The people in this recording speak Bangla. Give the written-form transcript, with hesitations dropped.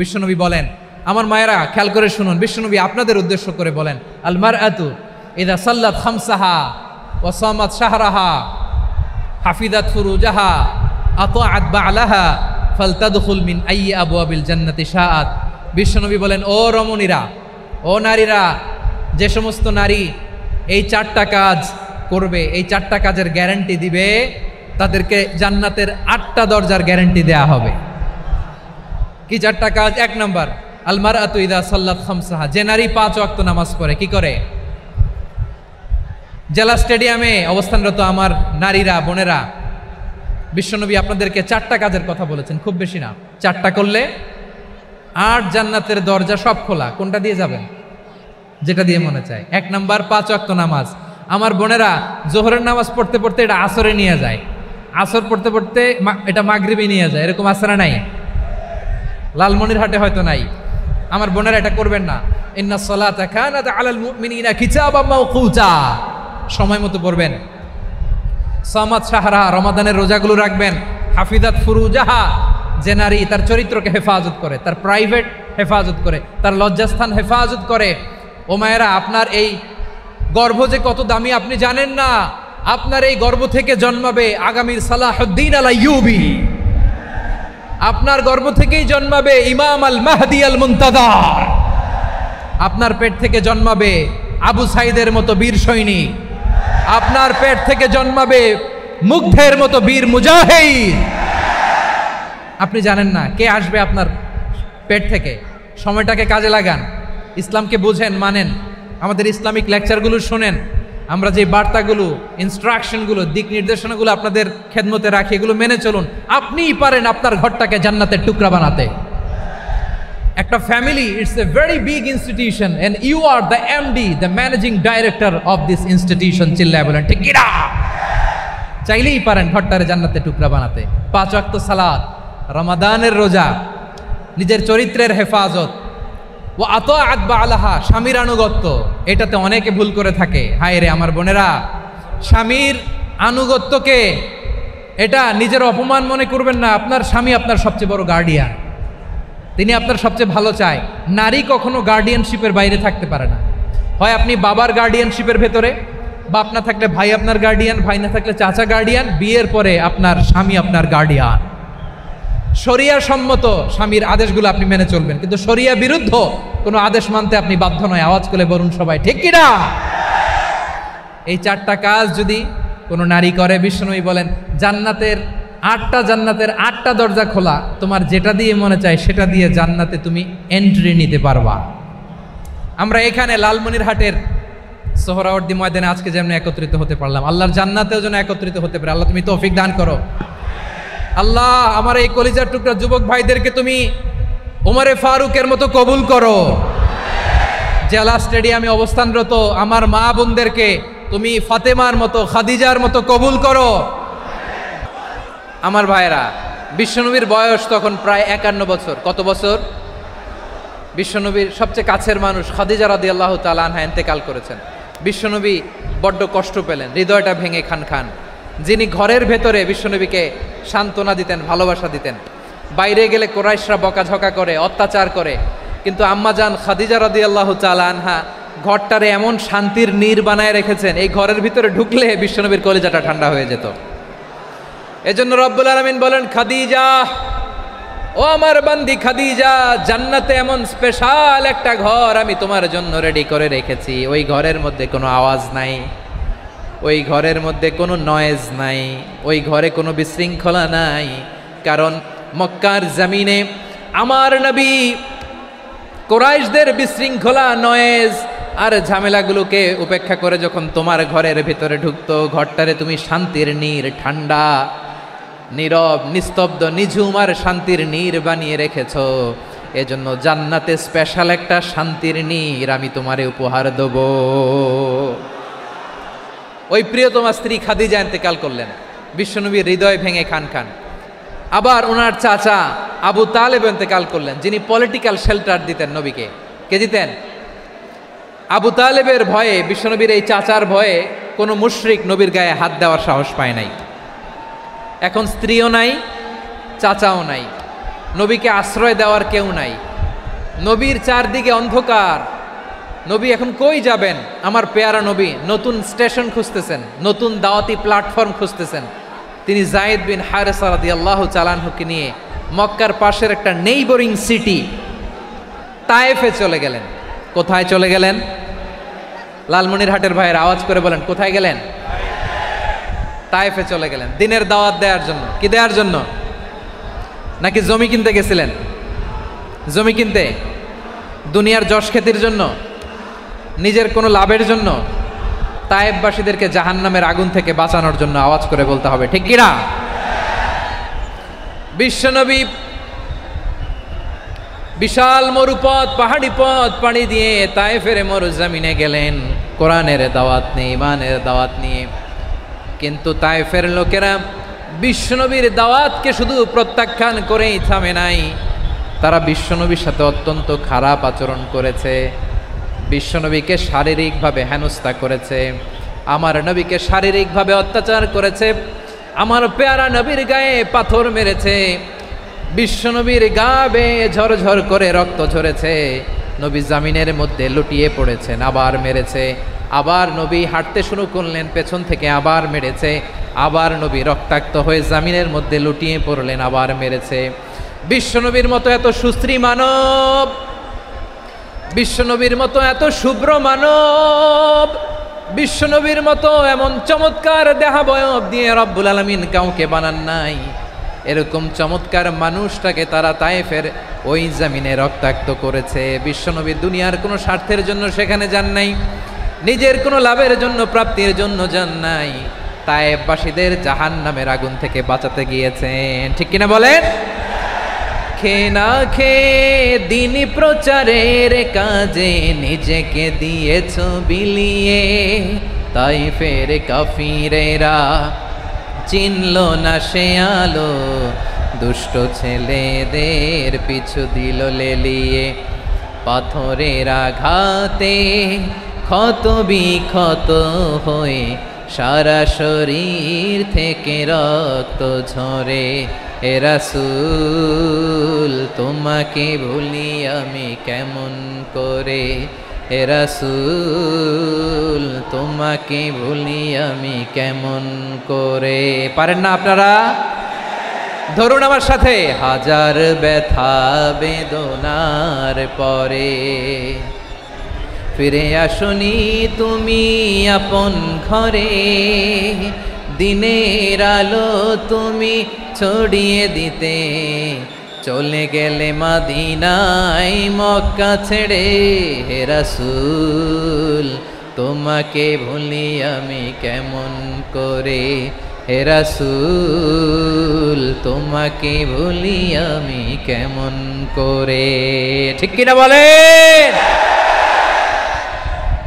বিশ্বনবী বলেন, আমার মায়েরা খেয়াল করে শুনুন, বিশ্বনবী আপনাদের উদ্দেশ্য করে বলেন, আল মারআতু ইযা সাল্লাত খামসাহা ওয়া সামাত শাহরাহা হাফিজাত ফুরুজাহা আতাআত বা'লাহা ফালতাদখুল মিন আইয়ি আবওয়াবিল জান্নাতি শাআত। বিশ্বনবী বলেন, ও রমণীরা, ও নারীরা, যে সমস্ত নারী এই 4টা কাজ করবে, এই 4টা কাজের গ্যারান্টি দিবে, তাদেরকে জান্নাতের 8টা দরজার গ্যারান্টি দেয়া হবে। কি 4টা কাজ? 1 নাম্বার, আল মারআতু ইযা সাল্লাত খামসাহা, যে নারী 5 ওয়াক্ত নামাজ পড়ে। কি করে? জেলা স্টেডিয়ামে অবস্থানরত আমার নারীরা, বোনেরা, বিশ্বনবী আপনাদেরকে 4টা কাজের কথা বলেছেন, খুব বেশি না। 4টা করলে 8 জান্নাতের দরজা সব খোলা। কোনটা দিয়ে যাবেন? যেটা দিয়ে মনে চায়। 1 নাম্বার 5 ওয়াক্ত নামাজ। আমার বোনেরা জোহরের নামাজ পড়তে পড়তে এটা আসরে নিয়ে যায়, আসর পড়তে পড়তে এটা মাগরিবে নিয়ে যায়। এরকম আসরা নাই? লালমনিরহাটে হয়তো নাই। আমার বোনেরা এটা করবেন না। ইন্নাস সালাতা কানাত আলাল মুমিনিনা কিতাবাম মাওকুতা, সময় মতো পড়বেন। সামাত শাহরা, রমাদানের রোজাগুলো রাখবেন। হাফিজাত ফুরুজাহা, যে নারী তার চরিত্রকে হেফাজত করে, তার প্রাইভেট হেফাজত করে, তার লজ্জাস্থান হেফাজত করে। ও মায়েরা, আপনার এই গর্ভ যে কত দামি আপনি জানেন না। আপনার এই গর্ভ থেকে জন্মাবে আগামীর সালাহুদ্দিন আল আইয়ুবী। আপনার গর্ভ থেকেই জন্মাবে ইমাম আল মাহদি আল মুনতাজার। আপনার পেট থেকে জন্মাবে আবু সাইদের মতো বীর সৈনিক। আপনার পেট থেকে জন্মাবে মুগ্ধের মতো বীর মুজাহিদ। আপনি জানেন না কে আসবে আপনার পেট থেকে। সময়টাকে কাজে লাগান, ইসলামকে বুঝেন, মানেন, আমাদের ইসলামিক লেকচারগুলো শোনেন। আমরা যে বার্তাগুলো, ইনস্ট্রাকশনগুলো, দিক নির্দেশনাগুলো আপনাদের খেদমতে রাখি, এগুলো মেনে চলুন। আপনিই পারেন আপনার ঘরটাকে জান্নাতের টুকরা বানাতে। একটা family, it's a very big institution and you are the MD, the managing director of this institution. চিল্লায় বলেন ঠিক কিনা? চাইলেই পারেন ঘরটারে জান্নাতের টুকরা বানাতে। 5 ওয়াক্ত সালাত, রমাদানের রোজা, নিজের চরিত্রের হেফাজত, ও আতাআত বা'লাহা, স্বামীর আনুগত্য। এটাতে অনেকে ভুল করে থাকে। হায় রে আমার বোনেরা, স্বামীর আনুগত্যকে এটা নিজের অপমান মনে করবেন না। আপনার স্বামী আপনার সবচেয়ে বড় গার্ডিয়ান, তিনি আপনার সবচেয়ে ভালো চায়। নারী কখনো গার্ডিয়ানশিপের বাইরে থাকতে পারে না। হয় আপনি বাবার গার্ডিয়ানশিপের ভেতরে, বাপ না থাকলে ভাই আপনার গার্ডিয়ান, ভাই না থাকলে চাচা গার্ডিয়ান, বিয়ের পরে আপনার স্বামী আপনার গার্ডিয়ান। শরিয়া সম্মত স্বামীর আদেশগুলো আপনি মেনে চলবেন, কিন্তু শরিয়া বিরুদ্ধ কোনো আদেশ মানতে আপনি বাধ্য নয়। আওয়াজ করে বলুন সবাই ঠিক কিনা? এই 4টা কাজ যদি কোনো নারী করে, বিশ্বনবী বলেন জান্নাতের 8টা দরজা খোলা। তোমার যেটা দিয়ে মনে চায় সেটা দিয়ে জান্নাতে তুমি এন্ট্রি নিতে পারবা। আমরা এখানে লালমনিরহাটের সোহরাওয়ার্দী ময়দানে আজকে যেমন একত্রিত হতে পারলাম, আল্লাহর জান্নাতেও যেন একত্রিত হতে পারে। আল্লাহ তুমি তৌফিক দান করো। আল্লাহ আমার এই কলিজার টুকরা যুবক ভাইদেরকে তুমি ওমরে ফারুকের মতো কবুল করো। জেলা স্টেডিয়ামে অবস্থানরত আমার মা বোনদেরকে তুমি ফাতেমার মতো, খাদিজার মতো কবুল করো। আমার ভাইরা, বিশ্বনবীর বয়স তখন প্রায় 51 বছর। কত বছর? বিশ্বনবীর সবচেয়ে কাছের মানুষ খাদিজা রাদিয়াল্লাহু তাআলা আনহা ইন্তেকাল করেছেন। বিশ্বনবী বড্ড কষ্ট পেলেন, হৃদয়টা ভেঙে খান খান। যিনি ঘরের ভেতরে বিশ্বনবীকে সান্ত্বনা দিতেন, ভালোবাসা দিতেন, বাইরে গেলে কোরাইশরা বকাঝকা করে, অত্যাচার করে, কিন্তু আম্মাজান খাদিজা রাদিয়াল্লাহু তাআলা আনহা ঘরটারে এমন শান্তির নীড় বানায় রেখেছেন, এই ঘরের ভিতরে ঢুকলে বিশ্বনবীর কলিজাটা ঠান্ডা হয়ে যেত। এজন্য রব্বুল আলামিন বলেন, খাদিজা, ও আমার বান্দি খাদিজা, জান্নাতে এমন স্পেশাল একটা ঘর আমি তোমার জন্য রেডি করে রেখেছি। ওই ঘরের মধ্যে কোনো আওয়াজ নাই, ওই ঘরের মধ্যে কোনো নয়েজ নাই, ওই ঘরে কোনো বিশৃঙ্খলা নাই। কারণ মক্কার জমিনে আমার নবী কুরাইশদের বিশৃঙ্খলা, নয়েজ আর ঝামেলাগুলোকে উপেক্ষা করে যখন তোমার ঘরের ভিতরে ঢুকতো, ঘরটারে তুমি শান্তির নীড়, ঠান্ডা, নীরব, নিস্তব্ধ, নিঝুম আর শান্তির নীড় বানিয়ে রেখেছো। এজন্য জান্নাতে স্পেশাল একটা শান্তির নীড় আমি তোমারে উপহার দেব। ওই প্রিয়তমা স্ত্রী খাদিজা ইন্তেকাল করলেন, বিশ্বনবীর হৃদয় ভেঙে খান খান। আবার ওনার চাচা আবু তালেব ইন্তেকাল করলেন, যিনি পলিটিক্যাল শেল্টার দিতেন নবীকে। কে দিতেন? আবু তালেবের ভয়ে, বিশ্বনবীর এই চাচার ভয়ে কোনো মুশরিক নবীর গায়ে হাত দেওয়ার সাহস পায় নাই। এখন স্ত্রীও নাই, চাচাও নাই, নবীকে আশ্রয় দেওয়ার কেউ নাই, নবীর চারদিকে অন্ধকার, নবী এখন কই যাবেন? আমার পেয়ারা নবী নতুন স্টেশন খুঁজতেছেন, নতুন দাওয়াতি প্ল্যাটফর্ম খুঁজতেছেন। তিনি যায়েদ বিন হারেসা রাদিয়াল্লাহু তাআলা আনহুকে নিয়ে মক্কার পাশের একটা নেইবরিং সিটি তায়েফে চলে গেলেন। কোথায় চলে গেলেন? লালমনিরহাটের ভাইয়ের আওয়াজ করে বলেন, কোথায় গেলেন? তায়েফে চলে গেলেন দিনের দাওয়াত দেওয়ার জন্য। কি দেওয়ার জন্য? নাকি জমি কিনতে গেছিলেন? জমি কিনতে, দুনিয়ার যশ খ্যাতির জন্য, নিজের কোনো লাভের জন্য? তায়েফবাসীদেরকে জাহান্নামের আগুন থেকে বাঁচানোর জন্য। আওয়াজ করে বলতে হবে, ঠিক কিনা? বিশ্বনবী বিশাল মরুপথ, পাহাড়ি পথ পাড়ি দিয়ে তায়েফের মরুজমিনে গেলেন কোরআনের দাওয়াত নিয়ে, ইমানের দাওয়াত নিয়ে। কিন্তু তায়েফের লোকেরা বিশ্বনবীর দাওয়াতকে শুধু প্রত্যাখ্যান করেই থামে নাই, তারা বিশ্বনবীর সাথে অত্যন্ত খারাপ আচরণ করেছে, বিশ্বনবীকে শারীরিকভাবে হেনস্থা করেছে, আমার নবীকে শারীরিকভাবে অত্যাচার করেছে, আমার পেয়ারা নবীর গায়ে পাথর মেরেছে, বিশ্বনবীর গা বেয়ে ঝরঝর করে রক্ত ঝরেছে, নবী জামিনের মধ্যে লুটিয়ে পড়েছেন, আবার মেরেছে, আবার নবী হাঁটতে শুরু করলেন, পেছন থেকে আবার মেরেছে, আবার নবী রক্তাক্ত হয়ে জামিনের মধ্যে লুটিয়ে পড়লেন, আবার মেরেছে। বিশ্বনবীর মতো এত সুশ্রী মানব, বিশ্বনবীর মতো এত শুভ্র মানব, বিশ্বনবীর মতো এমন চমৎকার দেহাবয়ব দিয়ে রব্বুল আলামিন কাউকে বানান নাই। এরকম চমৎকার মানুষটাকে তারা তায়েফের ওই জামিনে রক্তাক্ত করেছে। বিশ্বনবী দুনিয়ার কোনো স্বার্থের জন্য সেখানে যান নাই, নিজের কোনো লাভের জন্য, প্রাপ্তির জন্য যান নাই, তায়েফবাসীদের জাহান্নামের আগুন থেকে বাঁচাতে গিয়েছেন। ঠিক কিনা বলেন? খে না খে দিন প্রচারের কাজে নিজেকে দিয়েছ বিলিয়ে, তায়েফের কাফিরেরা চিনল না সে আলো, দুষ্ট ছেলেদের পিছু দিল লেলিয়ে, পাথরের আঘাতে ক্ষত বিক্ষত হয়ে সারা শরীর থেকে রক্ত ঝরে। হে রাসূল তোমাকে ভুলি আমি কেমন করে, হে রাসূল তোমাকে ভুলি আমি কেমন করে। পারেন না আপনারা? ধরুন আমার সাথে, হাজার ব্যথা বেদনার পরে ফিরে আসনি তুমি আপন ঘরে, দিনের আলো তুমি ছড়িয়ে দিতে চলে গেলে মদিনায় মক্কা ছেড়ে। হে রাসূল তোমাকে ভুলি আমি কেমন করে, হে রাসূল তোমাকে ভুলি আমি কেমন করে। ঠিক কিনা বলেন?